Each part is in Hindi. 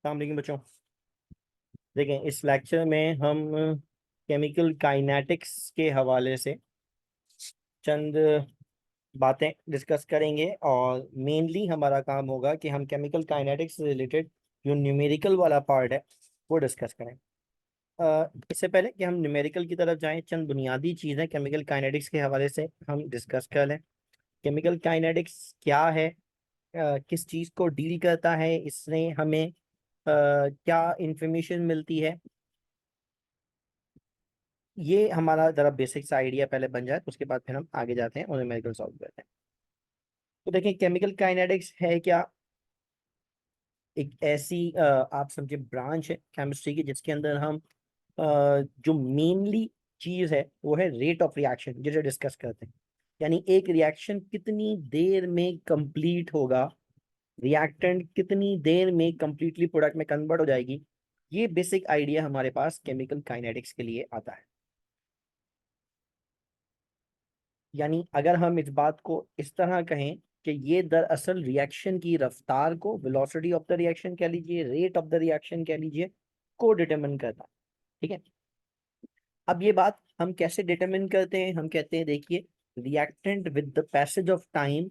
अस्सलाम वालेकुम बच्चों। देखें, इस लेक्चर में हम केमिकल काइनेटिक्स के हवाले से चंद बातें डिस्कस करेंगे और मेनली हमारा काम होगा कि हम केमिकल काइनेटिक्स से रिलेटेड जो न्यूमेरिकल वाला पार्ट है वो डिस्कस करें। इससे पहले कि हम न्यूमेरिकल की तरफ जाएं, चंद बुनियादी चीज़ें केमिकल काइनेटिक्स के हवाले से हम डिस्कस कर लें। केमिकल काइनेटिक्स क्या है, किस चीज़ को डील करता है, इसने हमें क्या इंफॉर्मेशन मिलती है, ये हमारा ज़रा बेसिक सा आइडिया पहले बन जाए, उसके बाद फिर हम आगे जाते हैं और न्यूमेरिकल सॉल्व करते हैं। तो देखिए, केमिकल काइनेटिक्स है क्या? एक ऐसी आप समझे ब्रांच है केमिस्ट्री की जिसके अंदर हम जो मेनली चीज़ है वो है रेट ऑफ रिएक्शन, जिसे डिस्कस करते हैं। यानी एक रिएक्शन कितनी देर में कंप्लीट होगा, रिएक्टेंट कितनी देर में कंप्लीटली प्रोडक्ट में कन्वर्ट हो जाएगी। ये बेसिक आइडिया हमारे पास केमिकल काइनेटिक्स के लिए आता है। यानी अगर हम इस बात को इस तरह कहें कि ये दरअसल रिएक्शन की रफ्तार को, वेलोसिटी ऑफ द रिएक्शन कह लीजिए, रेट ऑफ द रिएक्शन कह लीजिए, को डिटरमिन करता है। ठीक है, अब ये बात हम कैसे डिटरमिन करते हैं? हम कहते हैं, देखिए, reactant with the passage of time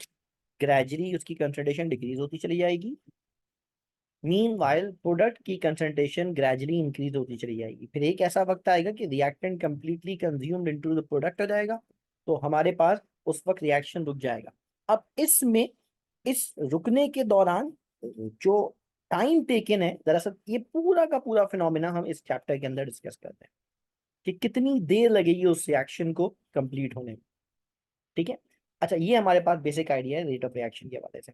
gradually उसकी कंसंट्रेशन डिक्रीज होती चली जाएगी। मीनवाइल प्रोडक्ट की कंसंट्रेशन ग्रेजुअली इंक्रीज होती चली जाएगी। फिर एक ऐसा वक्त आएगा कि reactant completely consumed into the product हो जाएगा, तो हमारे पास उस वक्त रिएक्शन रुक जाएगा। अब इसमें इस रुकने के दौरान जो टाइम टेकन है, दरअसल ये पूरा का पूरा फिनोमिना हम इस चैप्टर के अंदर डिस्कस करते हैं कि कितनी देर लगेगी उस रिएक्शन को कंप्लीट होने में। ठीक है, अच्छा, ये हमारे पास बेसिक आइडिया है रेट ऑफ रिएक्शन के हवाले से।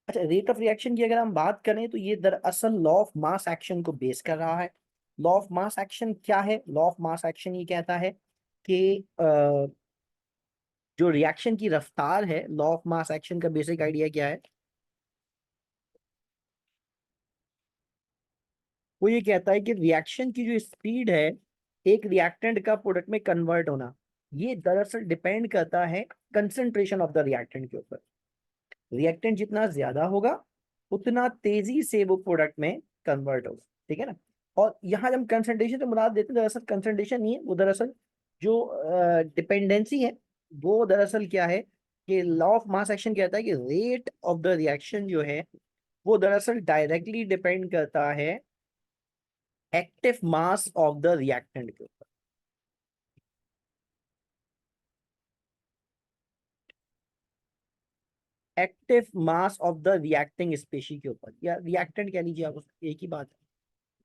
अच्छा, रेट ऑफ रिएक्शन की अगर हम बात करें तो ये दरअसल लॉ ऑफ मास एक्शन को बेस कर रहा है। लॉ ऑफ मास एक्शन क्या है? लॉ ऑफ मास एक्शन ये कहता है कि जो रिएक्शन की रफ्तार है, लॉ ऑफ मास एक्शन का बेसिक आइडिया क्या है? वो ये कहता है कि रिएक्शन की जो स्पीड है, एक रिएक्टेंट का प्रोडक्ट में कन्वर्ट होना, ये दरअसल डिपेंड करता है कंसंट्रेशन ऑफ द रिएक्टेंट के ऊपर। रिएक्टेंट जितना ज्यादा होगा उतना तेजी से वो प्रोडक्ट में कन्वर्ट होगा। ठीक है ना? और यहाँ जब हम कंसंट्रेशन से मुराद देते हैं, दरअसल कंसंट्रेशन नहीं है वो, दरअसल जो डिपेंडेंसी है वो दरअसल क्या है कि लॉ ऑफ मास एक्शन कहता है कि रेट ऑफ द रिएक्शन जो है वो दरअसल डायरेक्टली डिपेंड करता है active mass of the reactant के ऊपर। Active mass of the reacting species के ऊपर, या रिएक्टेंट कह लीजिए आप, एक ही बात है।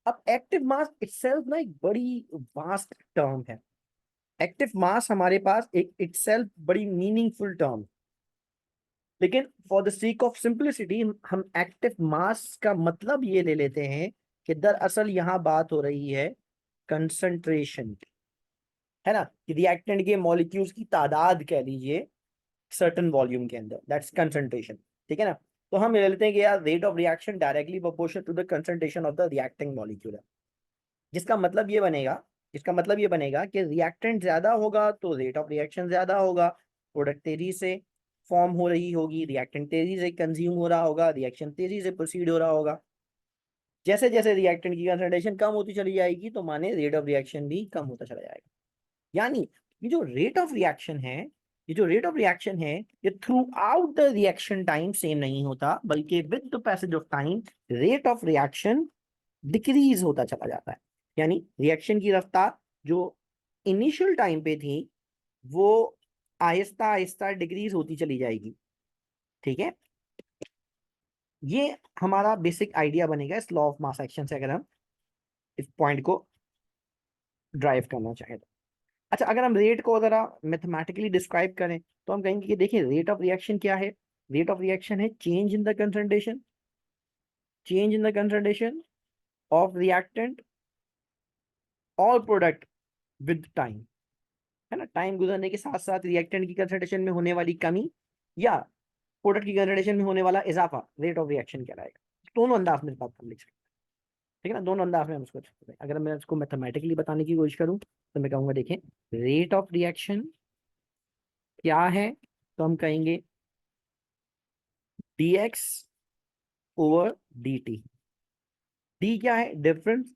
अब एक्टिव मास इटसेल्फ ना एक बड़ी वास्ट टर्म है। एक्टिव मास हमारे पास एक इटसेल्फ बड़ी मीनिंगफुल टर्म, लेकिन for the sake of simplicity हम एक्टिव मास का मतलब ये ले लेते हैं कि दरअसल यहाँ बात हो रही है कंसंट्रेशन की, है ना, कि रिएक्टेंट के मॉलिक्यूल्स की तादाद कह लीजिए सर्टेन वॉल्यूम के अंदर, दैट्स कंसंट्रेशन। ठीक है ना? तो हम ले लेते हैं कि यार rate of reaction directly proportional to the concentration of the reacting molecule है। जिसका मतलब ये बनेगा, इसका मतलब ये बनेगा कि रिएक्टेंट ज्यादा होगा तो रेट ऑफ रिएक्शन ज्यादा होगा, प्रोडक्ट तेजी से फॉर्म हो रही होगी, रिएक्टेंट तेजी से कंज्यूम हो रहा होगा, रिएक्शन तेजी से प्रोसीड हो रहा होगा। जैसे जैसे रिएक्टेंट की कंसंट्रेशन कम होती चली जाएगी तो माने रेट ऑफ रिएक्शन भी कम होता चला जाएगा। यानी ये जो रेट ऑफ रिएक्शन है, ये जो रेट ऑफ रिएक्शन है, ये through out the reaction time same नहीं होता, बल्कि with the passage of time rate of reaction decrease होता चला जाता है। यानी रिएक्शन की रफ्तार जो इनिशियल टाइम पे थी वो आहिस्ता आहिस्ता डिक्रीज होती चली जाएगी। ठीक है, ये हमारा बेसिक आइडिया बनेगा इस लॉ ऑफ मास एक्शन से, अगर हम इस पॉइंट को ड्राइव करना चाहें तो। अच्छा, अगर हम रेट को जरा मैथमेटिकली डिस्क्राइब करें तो हम कहेंगे कि देखिए, रेट ऑफ रिएक्शन क्या है? रेट ऑफ रिएक्शन है change in the concentration, change in the concentration of reactant और प्रोडक्ट विद टाइम, है ना, टाइम गुजरने के साथ साथ रिएक्टेंट की कंसंट्रेशन में होने वाली कमी या प्रोडक्ट की कंसंट्रेशन में होने वाला इजाफा रेट ऑफ रिएक्शन कहलाएगा। दोनों अंदाज में बात कर लिख सकते हैं। ठीक है ना, दोनों अंदाज में हम उसको लिख सकते हैं। अगर मैं इसको मैथमेटिकली बताने की कोशिश करूं तो मैं कहूंगा, देखें, रेट ऑफ रिएक्शन क्या है? तो हम कहेंगे dx ओवर dt। डी क्या है, डिफरेंस,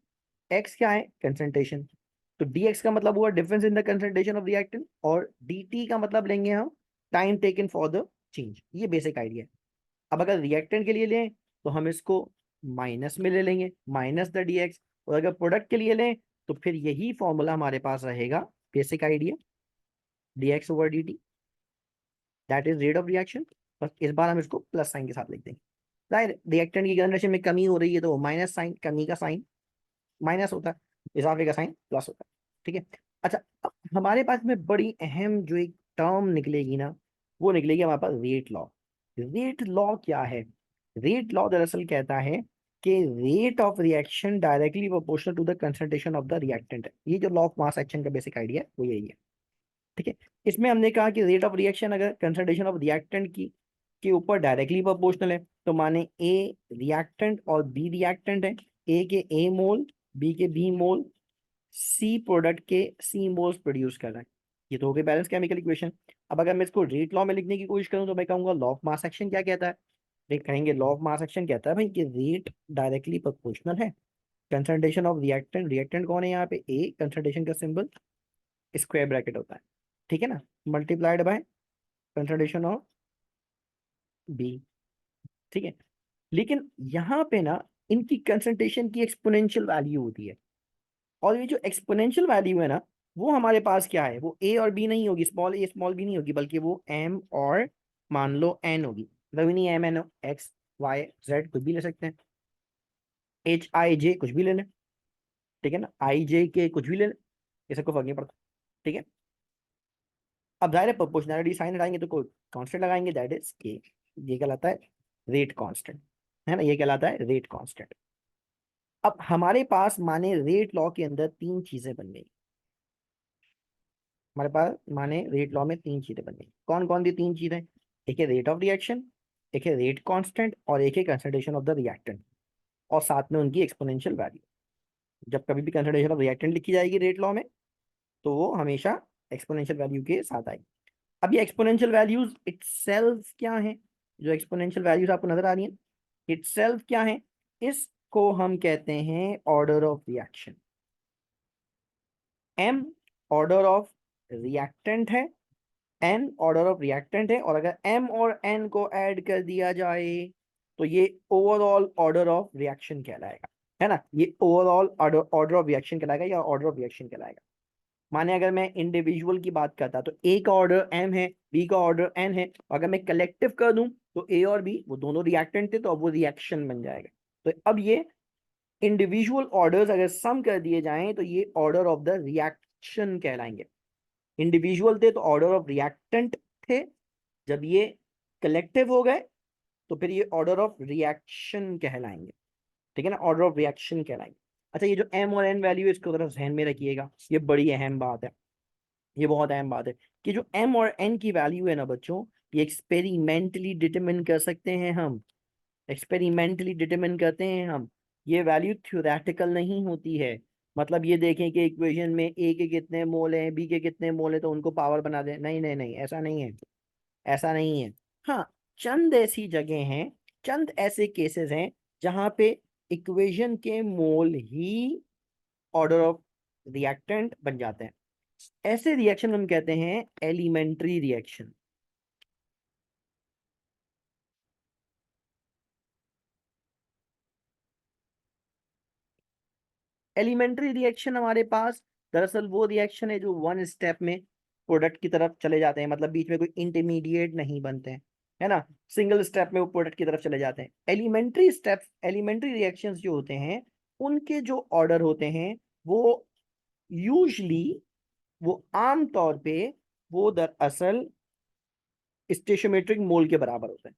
एक्स क्या है, कंसंट्रेशन। तो dx का मतलब हुआ difference in the concentration of reactant, और dt का मतलब लेंगे हम time taken for the change. ये बेसिक आइडिया है। अब अगर रिएक्टेंट के लिए लें तो हम इसको माइनस में ले लेंगे, माइनस द dx, और अगर प्रोडक्ट के लिए लें तो फिर यही फॉर्मूला हमारे पास रहेगा, basic idea, dx over dt, that is rate of reaction. बस इस बार हम इसको प्लस साइन के साथ लिख देंगे। जाहिर रिएक्टेंट की कंसंट्रेशन में कमी हो रही है तो माइनस साइन, कमी का साइन माइनस होता है, इजाफे का साइन प्लस होता है। ठीक है। अच्छा, अब हमारे पास में बड़ी अहम जो एक टर्म निकलेगी ना, वो निकलेगी हमारे पास रेट लॉ। रेट लॉ क्या है? रेट लॉ दरअसल कहता है कि rate of reaction directly proportional to the concentration of the reactant है। ये जो लॉ ऑफ मास एक्शन का बेसिक आइडिया है वो यही है। ठीक है। इसमें हमने कहा कि रेट ऑफ रिएक्शन अगर कंसंट्रेशन ऑफ रिएक्टेंट की के ऊपर डायरेक्टली प्रोपोर्शनल है, तो माने ए रिएक्टेंट और बी रिएक्टेंट है, ए के ए मोल, बी के बी मोल, सी प्रोडक्ट के सी मोल्स प्रोड्यूस कर रहा है। ये तो हो गई बैलेंस केमिकल इक्वेशन। अब अगर मैं इसको रेट लॉ में लिखने की कोशिश करूं तो मैं कहूंगा लॉ ऑफ मास एक्शन क्या कहता है? देख कहेंगे लॉ ऑफ मास एक्शन कहता है भाई कि रेट डायरेक्टली प्रोपोर्शनल है कंसंट्रेशन ऑफ रिएक्टेंट, रिएक्टेंट कौन है यहाँ पे, ए, कंसंट्रेशन का सिंबल स्क्वायर ब्रैकेट होता है, ठीक है ना, multiplied by concentration of B. ठीक है। लेकिन यहाँ पे ना इनकी कंसंट्रेशन की एक्सपोनेंशियल वैल्यू होती है, और ये जो एक्सपोनेंशियल वैल्यू है ना, वो हमारे पास क्या है, वो ए और बी नहीं होगी, स्मॉल ए स्मॉल बी नहीं होगी, बल्कि वो एम और मान लो एन होगी। मतलब नहीं m n x y z कुछ भी ले सकते हैं, एच आई जे कुछ भी ले लें, ठीक है ना, आई जे के कुछ भी ले लें, ये सबको फर्क नहीं पड़ता। ठीक है। अब जाहिर है प्रोपोर्शनैलिटी साइन हटाएंगे तो कोई कांस्टेंट लगाएंगे, दैट इज के। ये कहलाता है रेट कांस्टेंट, है ना, ये कहलाता है रेट कांस्टेंट। अब हमारे पास माने रेट लॉ के अंदर तीन चीजें बन गई, हमारे पास माने रेट लॉ में तीन चीजें बन गई। कौन कौन सी तीन चीजें? एक है रेट ऑफ रिएक्शन, एक है रेट कांस्टेंट, और एक है कंसंट्रेशन ऑफ द रिएक्टेंट, और साथ में उनकी एक्सपोनेंशियल वैल्यू। जब कभी भी कंसंट्रेशन ऑफ रिएक्टेंट लिखी जाएगी रेट लॉ में तो वो हमेशा एक्सपोनेंशियल वैल्यू के साथ आएगी। अब ये एक्सपोनेंशियल वैल्यूज इटसेल्फ क्या है? जो एक्सपोनेंशियल वैल्यूज आपको नजर आ रही हैं इटसेल्फ क्या है? इसको हम कहते हैं order of reaction. M order of reactant है, एन ऑर्डर ऑफ रिएक्टेंट है, और अगर एम और एन को ऐड कर दिया जाए तो ये ओवरऑल ऑर्डर ऑफ रिएक्शन कहलाएगा, है ना, ये ओवरऑल ऑर्डर ऑफ रिएक्शन कहलाएगा या ऑर्डर ऑफ रिएक्शन कहलाएगा। माने अगर मैं इंडिविजुअल की बात करता तो ए का ऑर्डर एम है, बी का ऑर्डर एन है, अगर मैं कलेक्टिव कर दूं तो ए और बी वो दोनों रिएक्टेंट थे तो अब वो रिएक्शन बन जाएगा। तो अब ये इंडिविजुअल ऑर्डर्स अगर सम कर दिए जाएं तो ये ऑर्डर ऑफ द रिएक्शन कहलाएंगे। इंडिविजुअल थे तो ऑर्डर ऑफ रिएक्टेंट थे, जब ये कलेक्टिव हो गए तो फिर ये ऑर्डर ऑफ रिएक्शन कहलाएंगे। ठीक है ना, ऑर्डर ऑफ रिएक्शन कहलाएंगे। अच्छा, ये जो एम और एन वैल्यू है इसको जरा ध्यान में रखिएगा, ये बड़ी अहम बात है, ये बहुत अहम बात है कि जो एम और एन की वैल्यू है ना बच्चों, ये एक्सपेरिमेंटली डिटरमिन कर सकते हैं हम, एक्सपेरिमेंटली डिटरमिन करते हैं हम। ये वैल्यू थ्योरेटिकल नहीं होती है। मतलब ये देखें कि इक्वेशन में ए के कितने मोल हैं, बी के कितने मोल हैं तो उनको पावर बना दें, नहीं नहीं नहीं, ऐसा नहीं है, ऐसा नहीं है। हाँ, चंद ऐसी जगह हैं, चंद ऐसे केसेस हैं जहां पे इक्वेशन के मोल ही ऑर्डर ऑफ रिएक्टेंट बन जाते हैं। ऐसे रिएक्शन हम कहते हैं एलिमेंट्री रिएक्शन। एलिमेंट्री रिएक्शन हमारे पास दरअसल वो रिएक्शन है जो वन स्टेप में प्रोडक्ट की तरफ चले जाते हैं, मतलब बीच में कोई इंटरमीडिएट नहीं बनते हैं, है ना, सिंगल स्टेप में वो प्रोडक्ट की तरफ चले जाते हैं। एलिमेंट्री स्टेप्स, एलिमेंट्री रिएक्शंस जो होते हैं उनके जो ऑर्डर होते हैं वो यूजली, वो आम तौर पे वो दरअसल स्टेशोमेट्रिक मोल के बराबर होते हैं,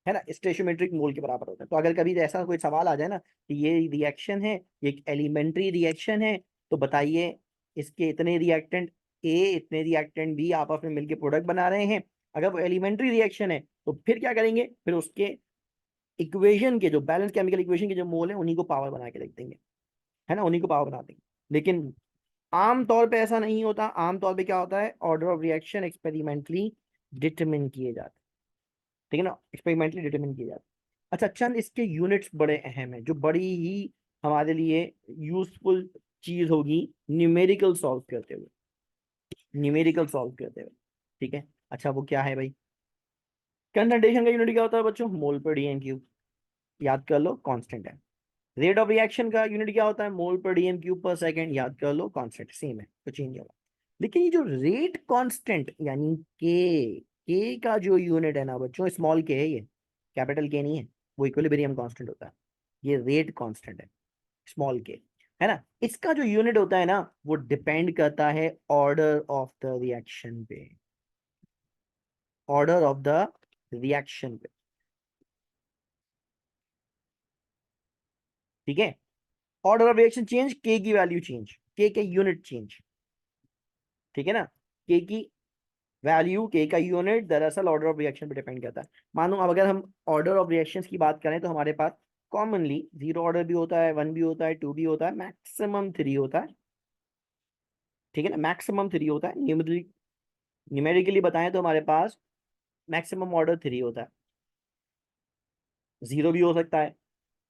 है ना, स्टेशोमेट्रिक मोल के बराबर होता है। तो अगर कभी ऐसा कोई सवाल आ जाए ना कि ये रिएक्शन है, ये एक एलिमेंट्री रिएक्शन है, तो बताइए इसके इतने रिएक्टेंट ए इतने रिएक्टेंट बी आपस में मिलकर प्रोडक्ट बना रहे हैं, अगर वो एलिमेंट्री रिएक्शन है तो फिर क्या करेंगे, फिर उसके इक्वेशन के जो बैलेंस केमिकल इक्वेशन के जो मोल है उन्हीं को पावर बना के लिख देंगे, है ना, उन्हीं को पावर बना देंगे। लेकिन आम तौर पे ऐसा नहीं होता, आम तौर पे क्या होता है, order of reaction experimentally determine किए जाते हैं, ठीक है ना, एक्सपेरिमेंटली डिटरमिन किए जाते हैं। अच्छा चंद इसके यूनिट्स बड़े अहम है, जो बड़ी ही हमारे लिए यूजफुल चीज होगी न्यूमेरिकल सॉल्व करते हुए, न्यूमेरिकल सॉल्व करते हुए। ठीक है, अच्छा वो क्या है भाई? कंसंट्रेशन का यूनिट क्या होता है बच्चों? मोल पर डीएम क्यूब, याद कर लो कांस्टेंट है। रेट ऑफ रिएक्शन का यूनिट क्या होता है? मोल पर डीएम क्यूब पर सेकंड, याद कर लो कांस्टेंट, सेम है, कुछ चेंज नहीं होगा। लेकिन ये जो रेट कांस्टेंट यानी के का जो यूनिट है ना बच्चों, स्मॉल के है ये, कैपिटल के नहीं है, वो इक्विलिब्रियम कांस्टेंट होता है, ये रेट कांस्टेंट है, स्मॉल के, है ना। इसका जो यूनिट होता है ना, वो डिपेंड करता है ऑर्डर ऑफ द रिएक्शन पे, ऑर्डर ऑफ द रिएक्शन पे। ठीक है, ऑर्डर ऑफ रिएक्शन चेंज, के की वैल्यू चेंज, के यूनिट चेंज। ठीक है ना, के की वैल्यू, के का यूनिट दरअसल ऑर्डर ऑफ रिएक्शन पे डिपेंड करता है। मानो अब अगर हम ऑर्डर ऑफ रिएक्शंस की बात करें तो हमारे पास कॉमनली जीरो ऑर्डर भी होता है, वन भी होता है, टू भी होता है, मैक्सिमम थ्री होता है। ठीक है ना, मैक्सिमम थ्री होता है। न्यूमेरिकली बताएं तो हमारे पास मैक्सिमम ऑर्डर थ्री होता है। जीरो भी हो सकता है,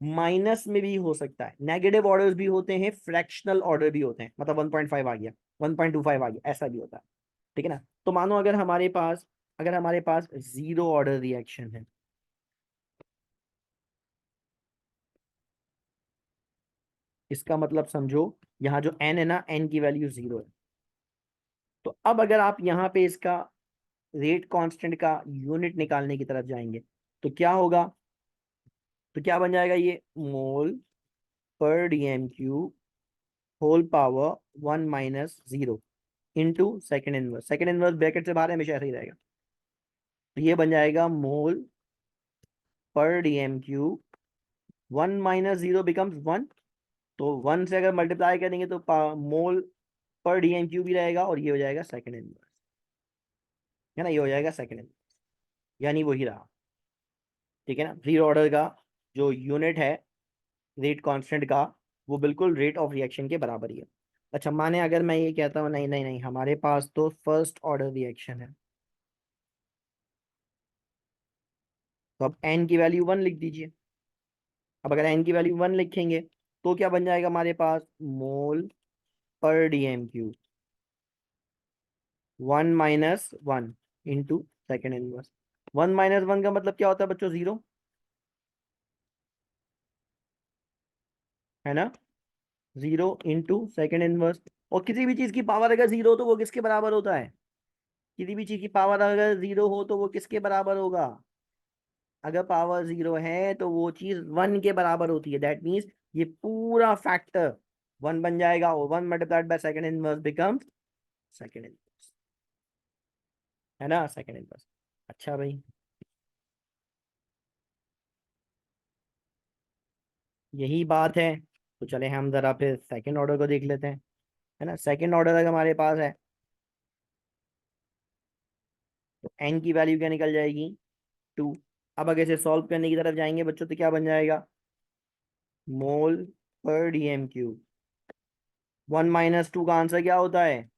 माइनस में भी हो सकता है, नेगेटिव ऑर्डर्स भी होते हैं, फ्रैक्शनल ऑर्डर भी होते हैं, मतलब 1.5 आ गया, 1.25 आ गया, ऐसा भी होता है। ठीक है ना, तो मानो अगर हमारे पास जीरो ऑर्डर रिएक्शन है, इसका मतलब समझो यहाँ जो एन है ना, एन की वैल्यू जीरो है। तो अब अगर आप यहाँ पे इसका रेट कांस्टेंट का यूनिट निकालने की तरफ जाएंगे तो क्या होगा? तो क्या बन जाएगा ये? मोल पर dm cube whole power one minus zero into second inverse, second inverse bracket से बाहर है, हमेशा ऐसा ही रहेगा। तो ये बन जाएगा मोल पर dm cube, one minus zero becomes one, तो वन से अगर मल्टीप्लाई करेंगे तो मोल पर डीएम क्यूब ही रहेगा, और ये हो जाएगा सेकेंड इनवर्स, है ना, ये हो जाएगा सेकेंड इनवर्स, यानी वही रहा। ठीक है ना, जीरो ऑर्डर का जो यूनिट है रेट कांस्टेंट का, वो बिल्कुल रेट ऑफ रिएक्शन के बराबर ही है। अच्छा माने अगर मैं ये कहता हूँ नहीं नहीं नहीं, हमारे पास तो फर्स्ट ऑर्डर रिएक्शन है, तो अब एन की वैल्यू वन लिख दीजिए। अब अगर एन की वैल्यू वन लिखेंगे तो क्या बन जाएगा हमारे पास? मोल पर DM Q one minus one into second inverse. One minus one का मतलब क्या होता है बच्चों? जीरो, है ना, जीरो इंटू सेकेंड इनवर्स। और किसी भी चीज की पावर अगर जीरो हो तो वो किसके बराबर होता है? किसी भी चीज की पावर अगर जीरो हो तो वो किसके बराबर होगा? अगर पावर जीरो है तो वो चीज वन के बराबर होती है, दैट मीन्स ये पूरा फैक्टर वन बन जाएगा, और one multiplied by second inverse becomes second inverse, है ना, सेकेंड इनवर्स। अच्छा भाई, यही बात है, तो चले हम जरा फिर सेकेंड ऑर्डर को देख लेते हैं, है ना। सेकेंड ऑर्डर अगर हमारे पास है तो एन की वैल्यू क्या निकल जाएगी? टू। अब अगर इसे सॉल्व करने की तरफ जाएंगे बच्चों तो क्या बन जाएगा? मोल पर dm cube, one minus two का आंसर क्या होता है?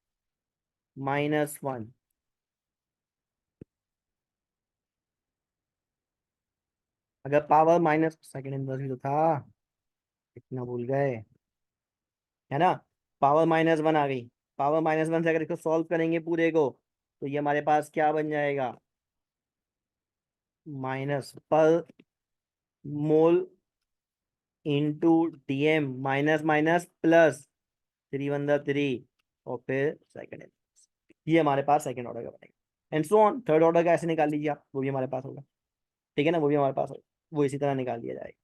Minus one. अगर पावर माइनस, सेकेंड इनवर्स भी तो था, इतना भूल गए, है ना। पावर माइनस वन आ गई, पावर माइनस वन से अगर इसको सॉल्व करेंगे पूरे को तो ये हमारे पास क्या बन जाएगा? माइनस पर mole into DM, minus minus plus, three one the three, और फिर सेकंड, ये हमारे पास सेकंड ऑर्डर का बनेगा। And so on, third order का ऐसे निकाल लीजिए आप, वो भी हमारे पास होगा। ठीक है ना, वो भी हमारे पास होगा, वो इसी तरह निकाल लिया जाएगा।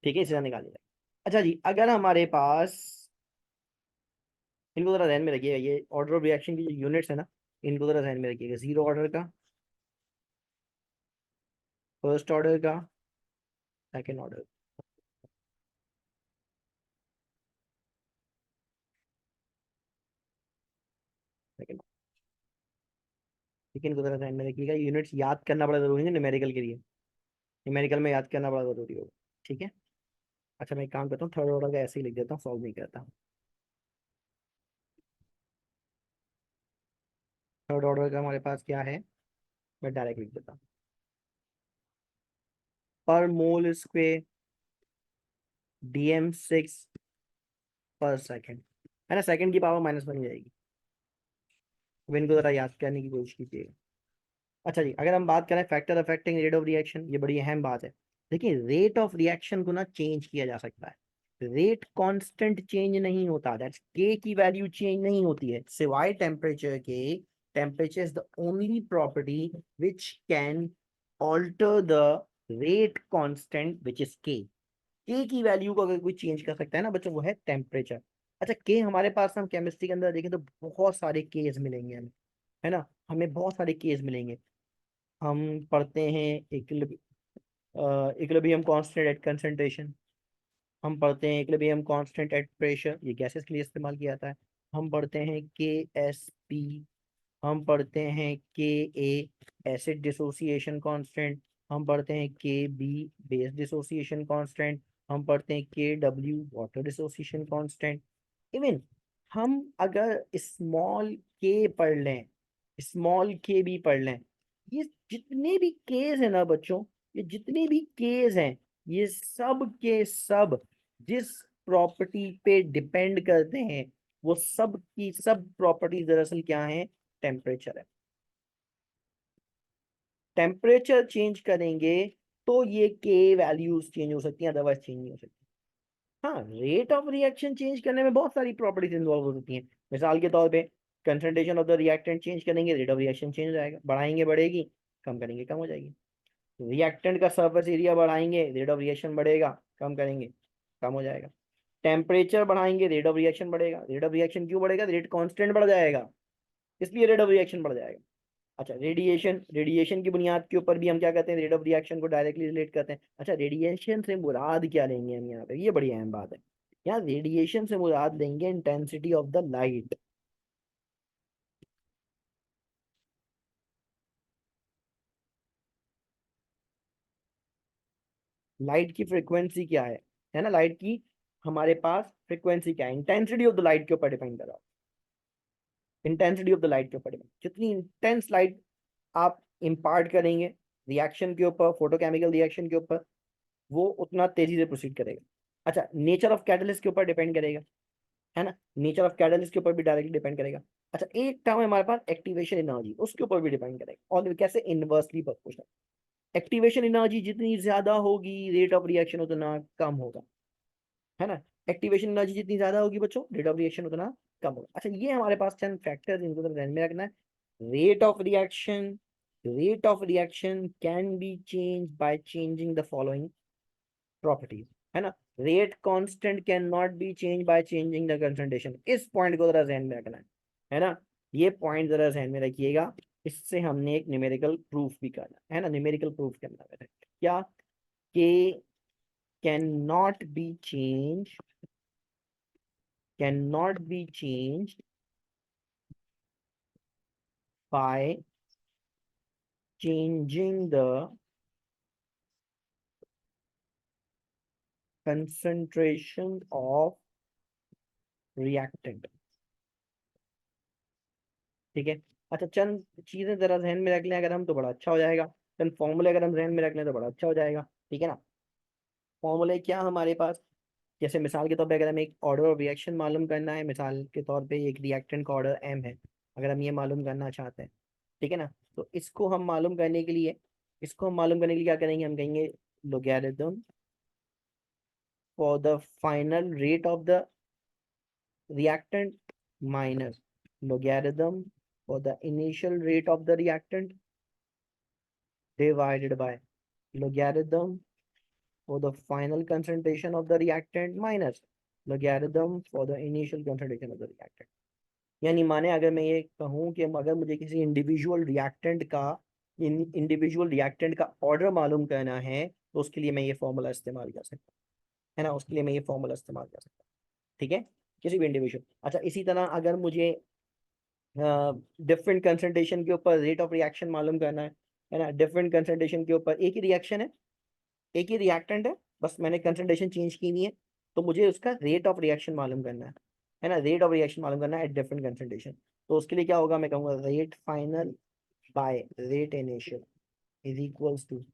ठीक है, इसी तरह निकाल लिया जाएगा। अच्छा जी, अगर हमारे पास, इनको जरा ध्यान में रखिएगा, ये ऑर्डर ऑफ रिएक्शन की जो यूनिट्स है ना, इनको जरा ध्यान में रखिएगा। जीरो ऑर्डर का, फर्स्ट ऑर्डर का, सेकंड ऑर्डर, सेकंड। ठीक है, इनको जरा ध्यान में रखिएगा, यूनिट्स याद करना बड़ा जरूरी है न्यूमेरिकल के लिए, न्यूमेरिकल में याद करना बड़ा जरूरी होगा। ठीक है, अच्छा मैं एक काम करता हूँ, थर्ड ऑर्डर का ऐसे ही लिख देता हूँ, सॉल्व नहीं करता। थर्ड ऑर्डर का हमारे पास क्या है, मैं डायरेक्ट लिख देता हूँ। पर मोल स्क्वेयर dm6/सेकेंड, है ना। सेकेंड की पावर माइनस बन जाएगी। अब इनको जरा याद करने की कोशिश कीजिएगा। अच्छा जी, अगर हम बात करें factor affecting rate of reaction, ये बड़ी अहम बात है। देखिए रेट ऑफ रिएक्शन को ना चेंज किया जा सकता है, रेट कांस्टेंट चेंज नहीं होता, दैट्स के की वैल्यू चेंज नहीं होती है सिवाय टेम्परेचर के। Temperature is the only property which can alter the rate constant which is k की वैल्यू को अगर कोई चेंज कर सकता है ना बच्चों, वो है टेम्परेचर। अच्छा, के हमारे पास हम केमिस्ट्री के अंदर देखें तो बहुत सारे केस मिलेंगे हमें, है ना, हमें बहुत सारे केस मिलेंगे। हम पढ़ते हैं इक्विलिब्रियम कांस्टेंट एट कंसंट्रेशन, हम पढ़ते हैं इक्विलिब्रियम कांस्टेंट एट प्रेशर, ये गैसेस के लिए इस्तेमाल किया जाता है। हम पढ़ते हैं के एस पी, हम पढ़ते हैं के ए एसिड डिसोसिएशन कांस्टेंट, हम पढ़ते हैं के बी बेस डिसोसिएशन कांस्टेंट, हम पढ़ते हैं के W water dissociation constant. Even हम अगर स्मॉल के पढ़ लें, स्मॉल के भी पढ़ लें, ये जितने भी केस है ना बच्चों, ये जितने भी केस हैं, ये सब के सब जिस प्रॉपर्टी पे डिपेंड करते हैं, वो सब की सब प्रॉपर्टी दरअसल क्या है, टेम्परेचर है। टेम्परेचर चेंज करेंगे तो ये के वैल्यूज चेंज हो सकती हैं, अदरवाइज चेंज नहीं हो सकती। हाँ, रेट ऑफ रिएक्शन चेंज करने में बहुत सारी प्रॉपर्टीज इन्वॉल्व हो सकती हैं। मिसाल के तौर पे concentration of the reactant change करेंगे, रेट ऑफ रिएक्शन चेंज हो जाएगा, बढ़ाएंगे बढ़ेगी, कम करेंगे कम हो जाएगी। रिएक्टेंट का सरफेस एरिया बढ़ाएंगे, रेट ऑफ रिएक्शन बढ़ेगा, कम करेंगे कम हो जाएगा। टेम्परेचर बढ़ाएंगे, रेट ऑफ रिएक्शन बढ़ेगा, रेट ऑफ रिएक्शन क्यों बढ़ेगा, रेट कांस्टेंट बढ़ जाएगा, इसलिए रेट ऑफ रिएक्शन बढ़ जाएगा। अच्छा, रेडिएशन, रेडिएशन की बुनियाद के ऊपर भी हम क्या कहते हैं, रेट ऑफ रिएक्शन को डायरेक्टली रिलेट करते हैं। अच्छा, रेडिएशन से मुराद क्या लेंगे हम यहाँ पे, ये बड़ी अहम बात है। यहाँ रेडिएशन से मुराद लेंगे intensity of the light. Light की फ्रिक्वेंसी क्या है ना, लाइट की हमारे पास फ्रिक्वेंसी क्या है, इंटेंसिटी ऑफ द लाइट के ऊपर डिपेंड कर रहा है। इंटेंसिटी ऑफ द लाइट के ऊपर डिपेंड, जितनी इंटेंस लाइट आप इम्पार्ट करेंगे रिएक्शन के ऊपर, फोटोकेमिकल रिएक्शन के ऊपर, वो उतना तेजी से प्रोसीड करेगा। अच्छा, नेचर ऑफ कैटलिस्ट के ऊपर डिपेंड करेगा, है ना, नेचर ऑफ कैटलिस्ट के ऊपर भी डायरेक्टली डिपेंड करेगा। अच्छा, एक टर्म है हमारे पास एक्टिवेशन एनर्जी, उसके ऊपर भी डिपेंड करेगा, और कैसे, इनवर्सली प्रोपोर्शनल। एक्टिवेशन एनर्जी जितनी ज्यादा होगी, रेट ऑफ रिएक्शन उतना कम होगा, है ना। एक्टिवेशन एनर्जी जितनी ज्यादा होगी बच्चों, रेट ऑफ रिएक्शन उतना कम होगा। अच्छा, ये हमारे पास चंद फैक्टर्स, इनको तो ध्यान में रखना है। Rate of reaction, rate of reaction can be change by changing the following properties, है ना। Rate constant can not be change by changing the concentration, इस पॉइंट को जरा ध्यान में रखना है ना, ये पॉइंट जरा ध्यान में रखिएगा। इससे हमने एक न्यूमेरिकल प्रूफ भी करना है ना, न्यूमेरिकल प्रूफ करना है क्या, के can not be change, can not be change by changing the concentration of reactant, ठीक है। अच्छा, चंद चीजें जरा ध्यान में रख लें अगर हम, तो बड़ा अच्छा हो जाएगा। चंद फॉर्मूले अगर हम ध्यान में रख लें तो बड़ा अच्छा हो जाएगा, ठीक है ना। फॉर्मूले क्या हमारे पास, जैसे मिसाल के तौर पे अगर हमें एक ऑर्डर ऑफ रिएक्शन मालूम करना है, मिसाल के तौर पे एक रिएक्टेंट का ऑर्डर एम है, अगर हम ये मालूम करना चाहते हैं, ठीक है ना, तो इसको हम मालूम करने के लिए, इसको हम मालूम करने के लिए क्या करेंगे, हम कहेंगे logarithm for the final rate of the reactant minus logarithm for the initial rate of the reactant divided by logarithm for the final concentration of the reactant minus logarithm for the initial concentration of the reactant। यानी माने अगर मैं ये कहूँ कि अगर मुझे किसी इंडिविजुअल रिएक्टेंट का ऑर्डर मालूम करना है, तो उसके लिए मैं ये फॉर्मूला इस्तेमाल कर सकता हूँ, है ना, उसके लिए मैं ये फॉर्मूला इस्तेमाल कर सकता हूँ, ठीक है, किसी भी इंडिविजुअल। अच्छा, इसी तरह अगर मुझे डिफरेंट कंसंट्रेशन के ऊपर रेट ऑफ रिएक्शन मालूम करना है ना, डिफरेंट कंसंट्रेशन के ऊपर एक ही रिएक्शन है, एक ही रिएक्टेंट है, बस मैंने कंसंट्रेशन चेंज की हुई है, तो मुझे उसका रेट ऑफ रिएक्शन मालूम करना है ना, रेट ऑफ रिएक्शन मालूम करना है एट डिफरेंट कंसंट्रेशन। तो उसके लिए क्या होगा, मैं कहूँगा rate final by rate initial is equals to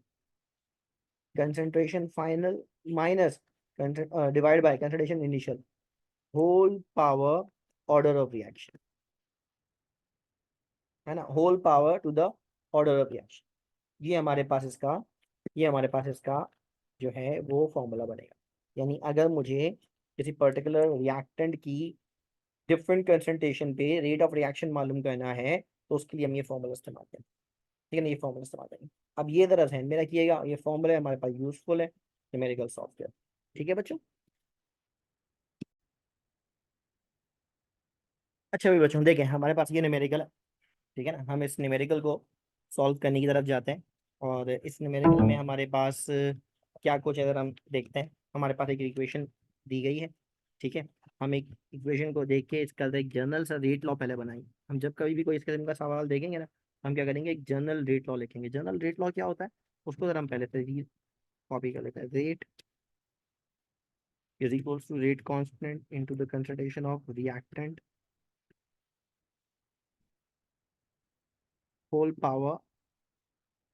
concentration final minus divide by concentration initial whole power order of reaction, है ना, whole power to the order of reaction. ये हमारे पास इसका जो है वो फॉर्मूला बनेगा। यानी अगर मुझे किसी पर्टिकुलर रिएक्टेंट की डिफरेंट कंसंट्रेशन पे रेट ऑफ रिएक्शन मालूम करना है तो उसके लिए हम ये फॉर्मूला इस्तेमाल करें, ठीक है ना, ये फॉर्मूला इस्तेमाल करेंगे। अब ये जरा ध्यान में रखिएगा, ये फॉर्मूला हमारे पास यूजफुल है न्यूमेरिकल सॉफ्टवेयर, ठीक है बच्चों। अच्छा भी बच्चों देखें, हमारे पास ये न्यूमेरिकल है, ठीक है ना, हम इस न्यूमेरिकल को सॉल्व करने की तरफ जाते हैं। और इस न्यूमेरिकल में हमारे पास क्या कुछ अगर हम देखते हैं, हमारे पास एक इक्वेशन दी गई है, ठीक है। हम एक इक्वेशन को देख के इसका एक जनरल सा रेट लॉ पहले बनाएंगे। हम जब कभी भी कोई इस किस्म का सवाल देखेंगे ना, हम क्या करेंगे, एक जनरल रेट लॉ लिखेंगे। जनरल रेट लॉ क्या होता है उसको जरा हम पहले से कॉपी कर लेते हैं। Rate is equals to rate constant into the concentration of reactant whole power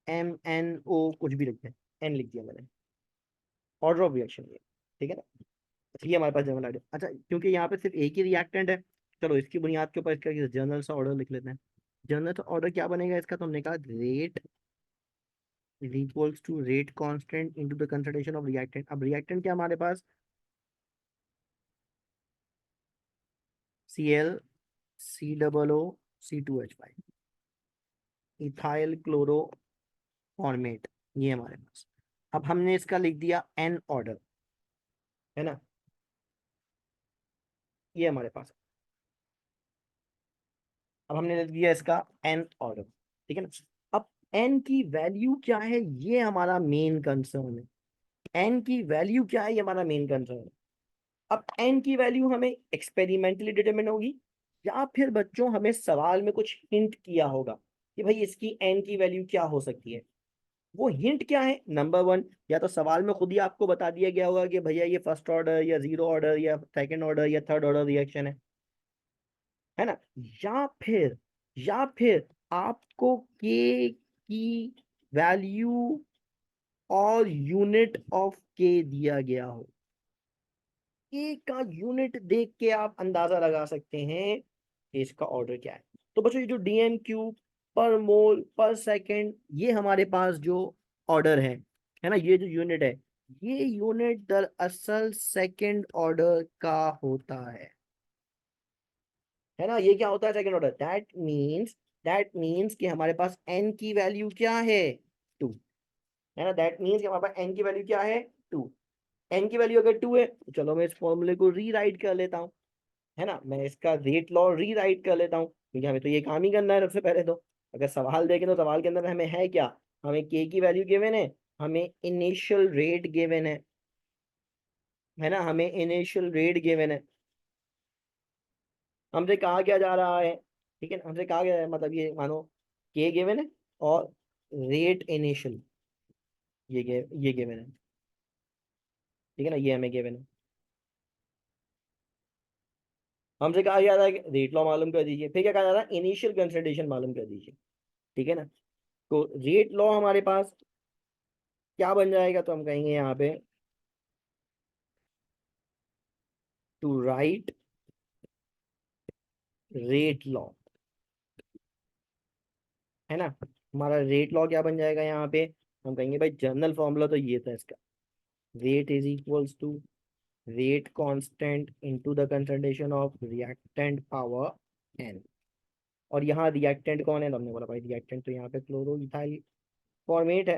MnO, कुछ भी लिखते हैं, एन लिख दिया मैंने, ऑर्डर ऑफ रिएक्शन ये, ठीक है ना। अच्छा, ये हमारे पास जनरल आइडिया। अच्छा, क्योंकि यहाँ पे सिर्फ एक ही रिएक्टेंट है, चलो इसकी बुनियाद के ऊपर इसका जनरल सा ऑर्डर लिख लेते हैं। जनरल सा ऑर्डर क्या बनेगा इसका, तो हमने कहा rate is equals to rate constant into the concentration of reactant. अब रिएक्टेंट क्या हमारे पास, Cl C O O C2H5 ethyl chloro formate, ये हमारे पास। अब हमने इसका लिख दिया एन ऑर्डर, है ना, ये हमारे पास है। अब हमने लिख दिया इसका एन ऑर्डर, ठीक है ना। अब एन की वैल्यू क्या है, ये हमारा मेन कंसर्न है। एन की वैल्यू क्या है, ये हमारा मेन कंसर्न है। अब एन की वैल्यू हमें एक्सपेरिमेंटली डिटरमिन होगी, या फिर बच्चों हमें सवाल में कुछ हिंट किया होगा कि भाई इसकी एन की वैल्यू क्या हो सकती है। वो हिंट क्या है, नंबर वन, या तो सवाल में खुद ही आपको बता दिया गया होगा कि भैया ये फर्स्ट ऑर्डर या जीरो ऑर्डर या सेकंड ऑर्डर या थर्ड ऑर्डर रिएक्शन है ना। या फिर आपको के की वैल्यू और यूनिट ऑफ के दिया गया हो। के का यूनिट देख के आप अंदाजा लगा सकते हैं कि इसका ऑर्डर क्या है। तो बच्चों ये जो DMQ पर मोल पर सेकंड, ये हमारे पास जो ऑर्डर है ना, ये जो यूनिट है, ये यूनिट दरअसल सेकंड ऑर्डर का होता है ना। ये क्या होता है, सेकंड ऑर्डर। दैट मीन्स कि हमारे पास एन की वैल्यू क्या है, 2, है ना। दैट मीन्स कि हमारे पास एन की वैल्यू क्या है, 2। एन की वैल्यू अगर 2 है तो चलो मैं इस फॉर्मूले को रीराइट कर लेता हूँ, है ना। मैं इसका रेट लॉ रीराइट कर लेता हूँ, क्योंकि हमें तो ये काम ही करना है सबसे पहले तो। अगर सवाल देखें तो सवाल के अंदर हमें है क्या, हमें के की वैल्यू गिवन है, हमें इनिशियल रेट गिवन है ना, हमें इनिशियल रेट गिवन है। हमसे कहा क्या जा रहा है, ठीक है ना, हमसे कहा गया है, मतलब ये मानो के गिवन है और रेट इनिशियल ये गिवन है, ठीक है ना, ये हमें गिवन है। हमसे कहा गया था कि रेट लॉ मालूम कर दीजिए, फिर क्या कहा जा रहा है, इनिशियल कंसिडरेशन मालूम कर दीजिए, ठीक है ना। तो रेट लॉ हमारे पास क्या बन जाएगा, तो हम कहेंगे यहाँ पे टू राइट रेट लॉ, है ना। हमारा रेट लॉ क्या बन जाएगा यहाँ पे, हम कहेंगे भाई जनरल फॉर्मूला तो ये था इसका, rate is equals to rate constant into the concentration of reactant power n. और यहाँ रिएक्टेंट कौन है, तो हमने बोला भाई रिएक्टेंट तो यहाँ पे क्लोरो इथाइल फॉर्मेट है।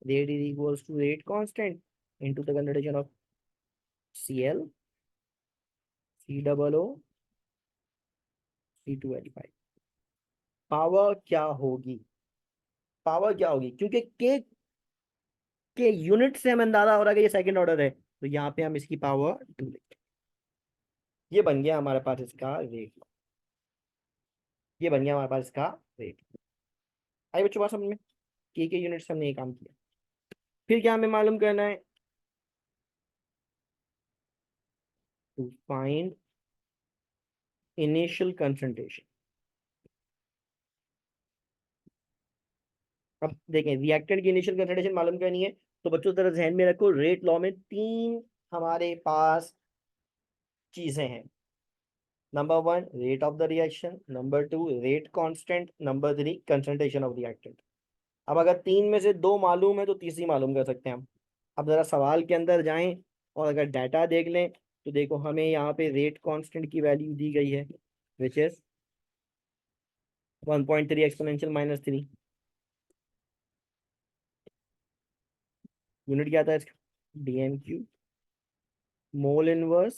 Rate is equals to rate constant into the concentration of Cl C O O C2H5। Power क्या होगी, पावर क्या होगी, क्योंकि के यूनिट से हमें अंदाजा हो रहा है कि ये सेकंड ऑर्डर है, तो यहाँ पे हम इसकी पावर 2 लिखें। ये बन गया हमारे पास इसका रेट, ये बन गया हमारे पास इसका रेट। आई बच्चों बात समझ में, के यूनिट से हमने ये काम किया। फिर क्या हमें मालूम करना है, टू फाइंड इनिशियल कंसंट्रेशन। अब देखें रिएक्टेंट की इनिशियल कंसंट्रेशन मालूम करनी है, तो बच्चों तरह ध्यान में रखो, रेट लॉ में तीन हमारे पास चीजें हैं। Number one rate of the reaction, number two rate constant, number three concentration of reactant. अब अगर तीन में से दो मालूम है तो तीसरी मालूम कर सकते हैं हम। अब जरा सवाल के अंदर जाएं और अगर डाटा देख लें तो देखो हमें यहाँ पे रेट कांस्टेंट की वैल्यू दी गई है which is 1.3 exponential minus 3। Unit क्या था इसका, DMQ, mole inverse,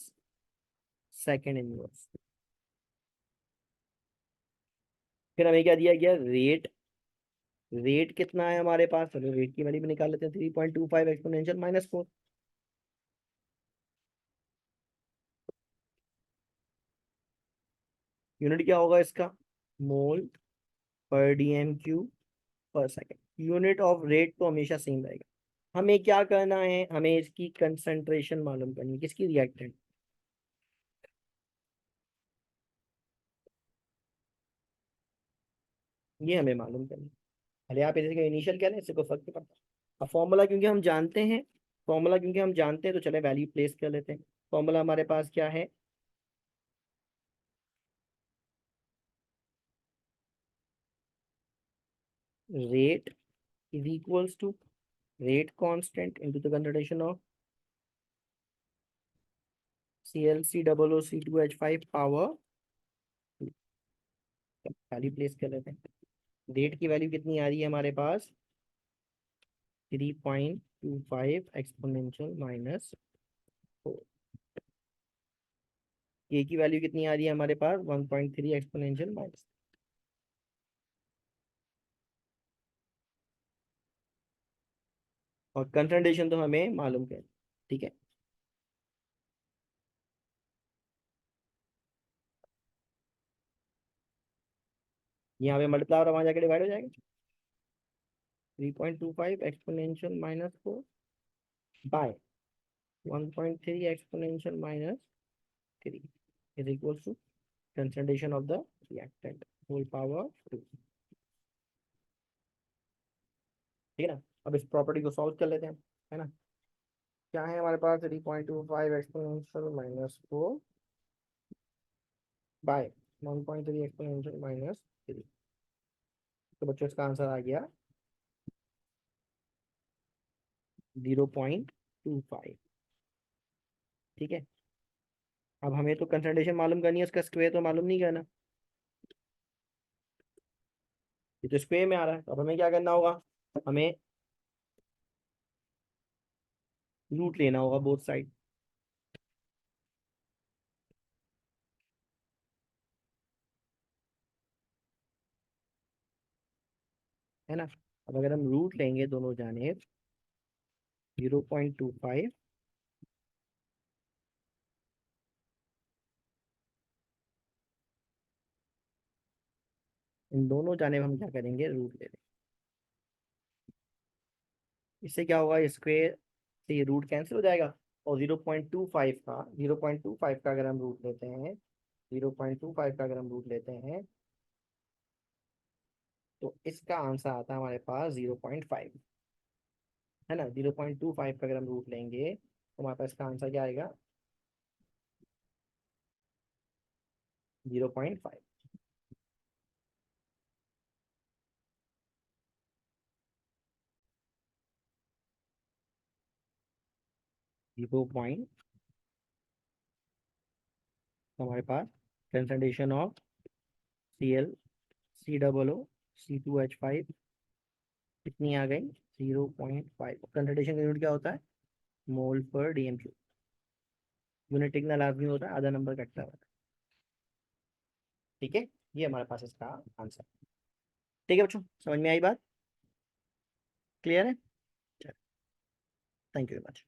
second inverse. फिर हमें क्या दिया गया, रेट। रेट कितना है हमारे पास, चलो रेट की वैल्यू भी निकाल लेते हैं, 3.25 एक्सपोनेंशियल माइनस 4। यूनिट क्या होगा इसका, मोल पर DMQ पर सेकेंड। यूनिट ऑफ रेट तो हमेशा सेम रहेगा। हमें क्या करना है, हमें इसकी कंसंट्रेशन मालूम करनी है, किसकी, रिएक्टेंट। ये हमें मालूम करनी है। भले आप इसके इनिशियल कह लें, इससे कोई फर्क नहीं पड़ता। अब फॉर्मूला क्योंकि हम जानते हैं, फॉर्मूला क्योंकि हम जानते हैं तो चले वैल्यू प्लेस कर लेते हैं। फॉर्मूला हमारे पास क्या है, rate is equals to rate constant into the concentration of ClC00C2H5 power. Value place कर लेते हैं। रेट की वैल्यू कितनी आ रही है हमारे पास, 3.25 एक्सपोनेंशियल माइनस 4। के की वैल्यू कितनी आ रही है हमारे पास, 1.3 एक्सपोनेंशियल माइनस। और कंसंट्रेशन तो हमें मालूम है, ठीक है। यहाँ पे मल्टीप्लाई और वहां जाके डिवाइड हो जाएगा। 3.25 exponential minus 4 by 1.3 exponential minus 3 is equal to concentration of the reactant whole power 2। ठीक है ना। अब इस प्रॉपर्टी को सॉल्व कर लेते हैं, है ना। क्या है हमारे पास, 3.25 exponential minus 4 by 1.3 exponential minus 3। तो बच्चों इसका आंसर आ गया 0.25। ठीक है। अब हमें तो कंसंट्रेशन मालूम करनी है, उसका स्क्वायर तो मालूम नहीं करना। ये तो स्क्वायर में आ रहा है, तो अब हमें क्या करना होगा, हमें रूट लेना होगा बोथ साइड। है ना। अब अगर हम रूट लेंगे दोनों जाने 0.25, इन दोनों जाने हम क्या करेंगे, रूट ले लेंगे। इससे क्या होगा, स्क्वायर से ये रूट कैंसिल हो जाएगा। और 0.25 का अगर हम रूट लेते हैं, 0.25 का अगर हम रूट लेते हैं तो इसका आंसर आता है हमारे पास 0.5। है ना। 0.25 का अगर हम रूट लेंगे तो हमारे पास इसका आंसर क्या आएगा, 0.5। 0 हमारे पास कंसंट्रेशन ऑफ ClC00C2H5 कितनी आ गई, 0.5। कंसंट्रेशन का यूनिट क्या होता है, मोल पर DMQ। यूनिट इतना लाजमी होता है, आधा नंबर कटता है। ठीक है। ये हमारे पास इसका आंसर। ठीक है बच्चों, समझ में आई बात, क्लियर है। Thank you very much.